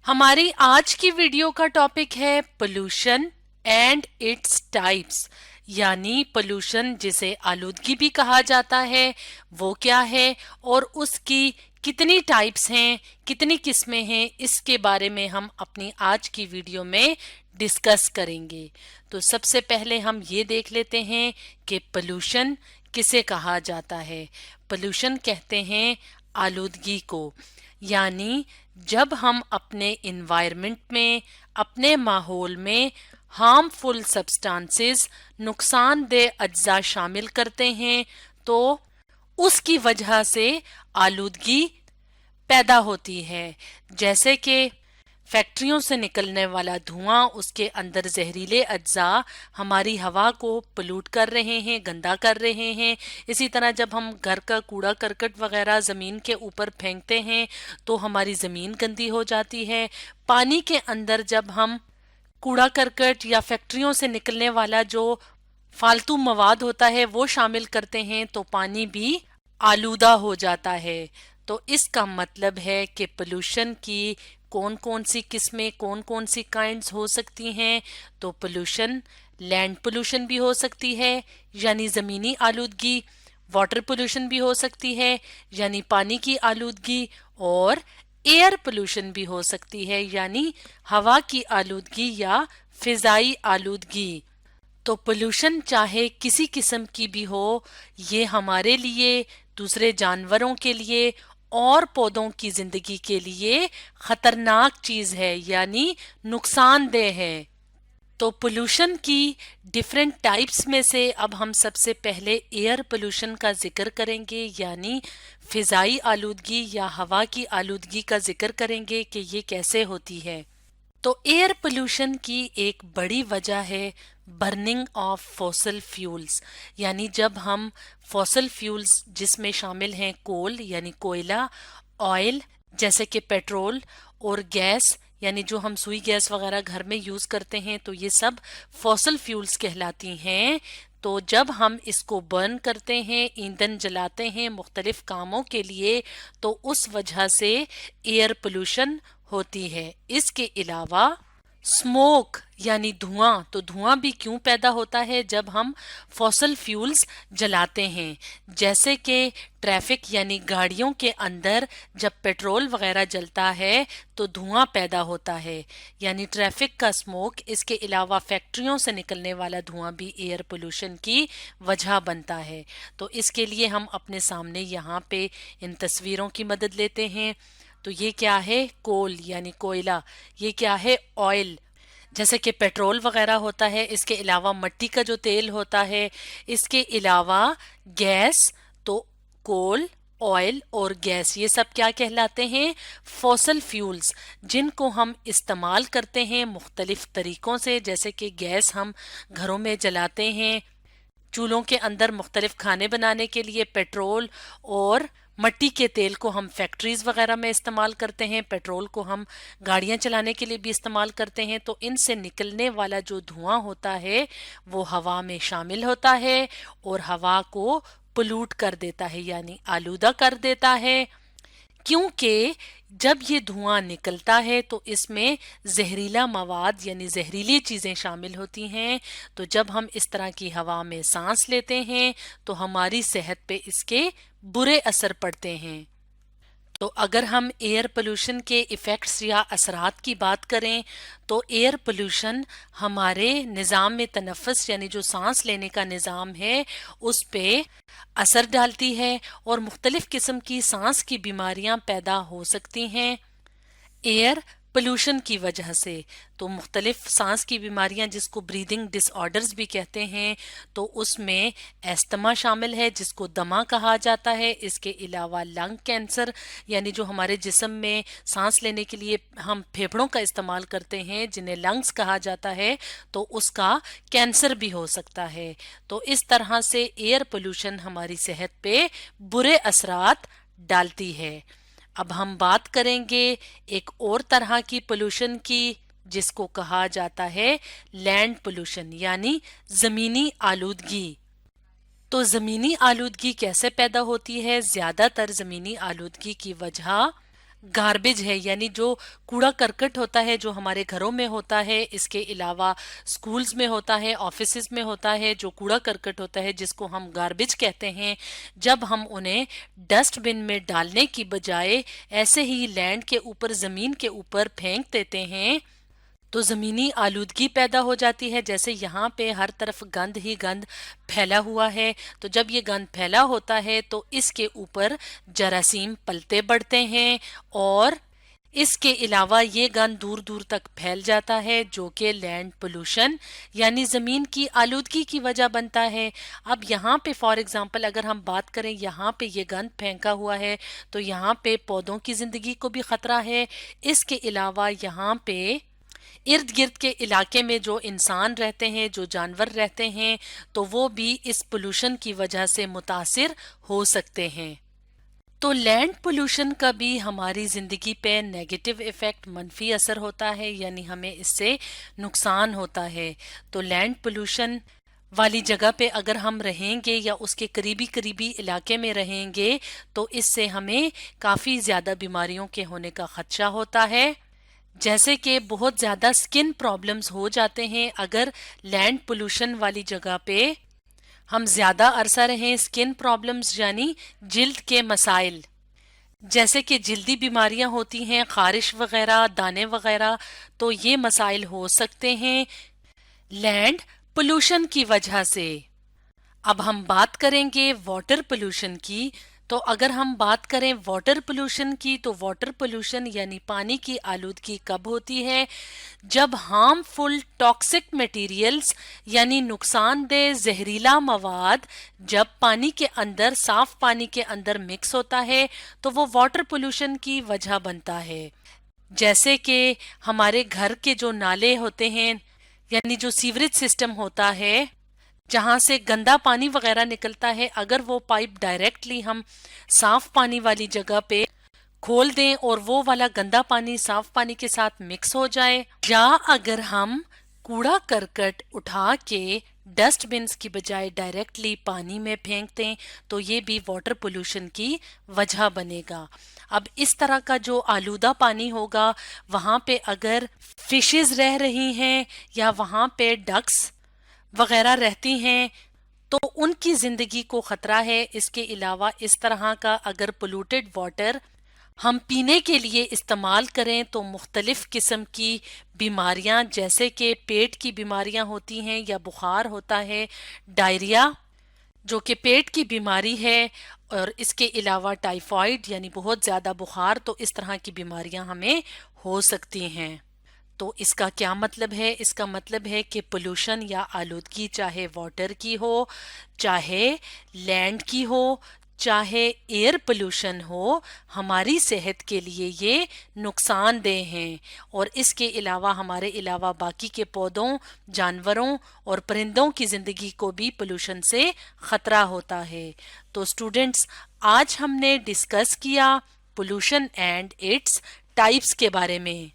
हमारी आज की वीडियो का टॉपिक है पोल्यूशन एंड इट्स टाइप्स। यानी पोल्यूशन जिसे आलूदगी भी कहा जाता है वो क्या है और उसकी कितनी टाइप्स हैं, कितनी किस्में हैं, इसके बारे में हम अपनी आज की वीडियो में डिस्कस करेंगे। तो सबसे पहले हम ये देख लेते हैं कि पोल्यूशन किसे कहा जाता है। पोल्यूशन कहते हैं आलूदगी को। यानी जब हम अपने इन्वायरमेंट में, अपने माहौल में हार्मफुल सब्सटेंसेस, नुकसानदेह अज्जा शामिल करते हैं तो उसकी वजह से आलूदगी पैदा होती है। जैसे कि फैक्ट्रियों से निकलने वाला धुआं, उसके अंदर जहरीले अज्जा हमारी हवा को पोल्यूट कर रहे हैं, गंदा कर रहे हैं। इसी तरह जब हम घर का कूड़ा करकट वगैरह ज़मीन के ऊपर फेंकते हैं तो हमारी ज़मीन गंदी हो जाती है। पानी के अंदर जब हम कूड़ा करकट या फैक्ट्रियों से निकलने वाला जो फालतू मवाद होता है वो शामिल करते हैं तो पानी भी आलूदा हो जाता है। तो इसका मतलब है कि पोल्यूशन की कौन कौन सी किस्में, कौन कौन सी काइंड्स हो सकती हैं। तो पोल्यूशन लैंड पोल्यूशन भी हो सकती है यानी ज़मीनी आलूदगी, वाटर पोल्यूशन भी हो सकती है यानी पानी की आलूदगी, और एयर पोल्यूशन भी हो सकती है यानी हवा की आलूदगी या फिजाई आलूदगी। तो पोल्यूशन चाहे किसी किस्म की भी हो, ये हमारे लिए, दूसरे जानवरों के लिए और पौधों की जिंदगी के लिए खतरनाक चीज है यानी नुकसानदेह है। तो पोल्यूशन की डिफरेंट टाइप्स में से अब हम सबसे पहले एयर पोल्यूशन का जिक्र करेंगे यानी फिजाई आलूदगी या हवा की आलूदगी का जिक्र करेंगे कि ये कैसे होती है। तो एयर पोल्यूशन की एक बड़ी वजह है बर्निंग ऑफ फॉसल फ्यूल्स। यानी जब हम फॉसल फ्यूल्स जिसमें शामिल हैं कोल यानी कोयला, ऑयल जैसे कि पेट्रोल, और गैस यानी जो हम सुई गैस वगैरह घर में यूज करते हैं तो ये सब फॉसल फ्यूल्स कहलाती हैं। तो जब हम इसको बर्न करते हैं, ईंधन जलाते हैं मुख्तलिफ कामों के लिए, तो उस वजह से एयर पोल्यूशन होती है। इसके अलावा स्मोक यानी धुआं, तो धुआं भी क्यों पैदा होता है जब हम फॉसल फ्यूल्स जलाते हैं। जैसे कि ट्रैफिक यानी गाड़ियों के अंदर जब पेट्रोल वगैरह जलता है तो धुआं पैदा होता है यानी ट्रैफिक का स्मोक। इसके अलावा फैक्ट्रियों से निकलने वाला धुआं भी एयर पोल्यूशन की वजह बनता है। तो इसके लिए हम अपने सामने यहाँ पे इन तस्वीरों की मदद लेते हैं। तो ये क्या है, कोल यानी कोयला। ये क्या है, ऑयल जैसे कि पेट्रोल वगैरह होता है। इसके अलावा मिट्टी का जो तेल होता है। इसके अलावा गैस, तो कोल, ऑयल और गैस, ये सब क्या कहलाते हैं, फॉसल फ्यूल्स, जिनको हम इस्तेमाल करते हैं मुख्तलिफ तरीकों से। जैसे कि गैस हम घरों में जलाते हैं, चूल्हों के अंदर मुख्तलिफ खाने बनाने के लिए पेट्रोल, और मट्टी के तेल को हम फैक्ट्रीज वगैरह में इस्तेमाल करते हैं, पेट्रोल को हम गाड़ियां चलाने के लिए भी इस्तेमाल करते हैं। तो इनसे निकलने वाला जो धुआं होता है वो हवा में शामिल होता है और हवा को पोल्यूट कर देता है यानी आलूदा कर देता है। क्योंकि जब ये धुआं निकलता है तो इसमें जहरीला मवाद यानी जहरीली चीजें शामिल होती हैं। तो जब हम इस तरह की हवा में सांस लेते हैं तो हमारी सेहत पे इसके बुरे असर पड़ते हैं। तो अगर हम एयर पोल्यूशन के इफ़ेक्ट्स या असरात की बात करें तो एयर पोल्यूशन हमारे निज़ाम में तनफ़्फ़ुस यानी जो सांस लेने का निज़ाम है उस पे असर डालती है और मुख्तलिफ किस्म की सांस की बीमारियां पैदा हो सकती हैं एयर पोल्यूशन की वजह से। तो मुख्तलिफ सांस की बीमारियां जिसको ब्रीदिंग डिसऑर्डर्स भी कहते हैं, तो उसमें एस्थमा शामिल है जिसको दमा कहा जाता है। इसके अलावा लंग कैंसर यानी जो हमारे जिस्म में सांस लेने के लिए हम फेफड़ों का इस्तेमाल करते हैं जिन्हें लंग्स कहा जाता है, तो उसका कैंसर भी हो सकता है। तो इस तरह से एयर पोल्यूशन हमारी सेहत पे बुरे असरात डालती है। अब हम बात करेंगे एक और तरह की पोल्यूशन की जिसको कहा जाता है लैंड पोल्यूशन यानी जमीनी आलूदगी। तो जमीनी आलूदगी कैसे पैदा होती है? ज्यादातर जमीनी आलूदगी की वजह गार्बेज है, यानी जो कूड़ा करकट होता है जो हमारे घरों में होता है, इसके अलावा स्कूल्स में होता है, ऑफिसेज में होता है, जो कूड़ा करकट होता है जिसको हम गार्बेज कहते हैं, जब हम उन्हें डस्टबिन में डालने की बजाय ऐसे ही लैंड के ऊपर, ज़मीन के ऊपर फेंक देते हैं तो ज़मीनी आलूदगी पैदा हो जाती है। जैसे यहाँ पे हर तरफ गंद ही गंद फैला हुआ है, तो जब ये गंद फैला होता है तो इसके ऊपर जरासीम पलते बढ़ते हैं और इसके अलावा ये गंद दूर दूर तक फैल जाता है, जो कि लैंड पोल्यूशन यानी ज़मीन की आलूदगी की वजह बनता है। अब यहाँ पे फॉर एग्जांपल अगर हम बात करें, यहाँ पे ये गंद फेंका हुआ है तो यहाँ पे पौधों की ज़िंदगी को भी ख़तरा है। इसके अलावा यहाँ पे इर्द गिर्द के इलाके में जो इंसान रहते हैं, जो जानवर रहते हैं, तो वो भी इस पोल्यूशन की वजह से मुतासिर हो सकते हैं। तो लैंड पोल्यूशन का भी हमारी ज़िंदगी पे नेगेटिव इफ़ेक्ट, मनफी असर होता है, यानी हमें इससे नुकसान होता है। तो लैंड पोल्यूशन वाली जगह पे अगर हम रहेंगे या उसके करीबी करीबी इलाके में रहेंगे तो इससे हमें काफ़ी ज़्यादा बीमारियों के होने का खदशा होता है। जैसे कि बहुत ज़्यादा स्किन प्रॉब्लम्स हो जाते हैं अगर लैंड पोल्यूशन वाली जगह पे हम ज़्यादा अरसा रहें। स्किन प्रॉब्लम्स यानी जिल्द के मसाइल, जैसे कि जिल्दी बीमारियां होती हैं, खारिश वगैरह, दाने वगैरह, तो ये मसाइल हो सकते हैं लैंड पोल्यूशन की वजह से। अब हम बात करेंगे वाटर पोल्यूशन की। तो अगर हम बात करें वाटर पोल्यूशन की, तो वाटर पोल्यूशन यानी पानी की आलूदगी कब होती है? जब हार्मफुल टॉक्सिक मटेरियल्स यानी नुकसानदेह जहरीला मवाद जब पानी के अंदर, साफ पानी के अंदर मिक्स होता है तो वो वाटर पोल्यूशन की वजह बनता है। जैसे कि हमारे घर के जो नाले होते हैं यानी जो सीवरेज सिस्टम होता है जहाँ से गंदा पानी वगैरह निकलता है, अगर वो पाइप डायरेक्टली हम साफ पानी वाली जगह पे खोल दें और वो वाला गंदा पानी साफ पानी के साथ मिक्स हो जाए, या अगर हम कूड़ा करकट उठा के डस्टबिन्स की बजाय डायरेक्टली पानी में फेंक दें तो ये भी वाटर पोल्यूशन की वजह बनेगा। अब इस तरह का जो आलूदा पानी होगा, वहाँ पे अगर फिशेज रह रही हैं या वहाँ पे डक्स वगैरह रहती हैं तो उनकी ज़िंदगी को ख़तरा है। इसके अलावा इस तरह का अगर पोल्यूटेड वाटर हम पीने के लिए इस्तेमाल करें तो मुख्तलिफ़ किस्म की बीमारियां, जैसे कि पेट की बीमारियां होती हैं या बुखार होता है, डायरिया जो कि पेट की बीमारी है, और इसके अलावा टाइफाइड यानी बहुत ज़्यादा बुखार, तो इस तरह की बीमारियां हमें हो सकती हैं। तो इसका क्या मतलब है? इसका मतलब है कि पोल्यूशन या आलूदगी चाहे वाटर की हो, चाहे लैंड की हो, चाहे एयर पोल्यूशन हो, हमारी सेहत के लिए ये नुकसानदेह हैं और इसके अलावा हमारे अलावा बाकी के पौधों, जानवरों और परिंदों की ज़िंदगी को भी पोल्यूशन से ख़तरा होता है। तो स्टूडेंट्स, आज हमने डिस्कस किया पोल्यूशन एंड इट्स टाइप्स के बारे में।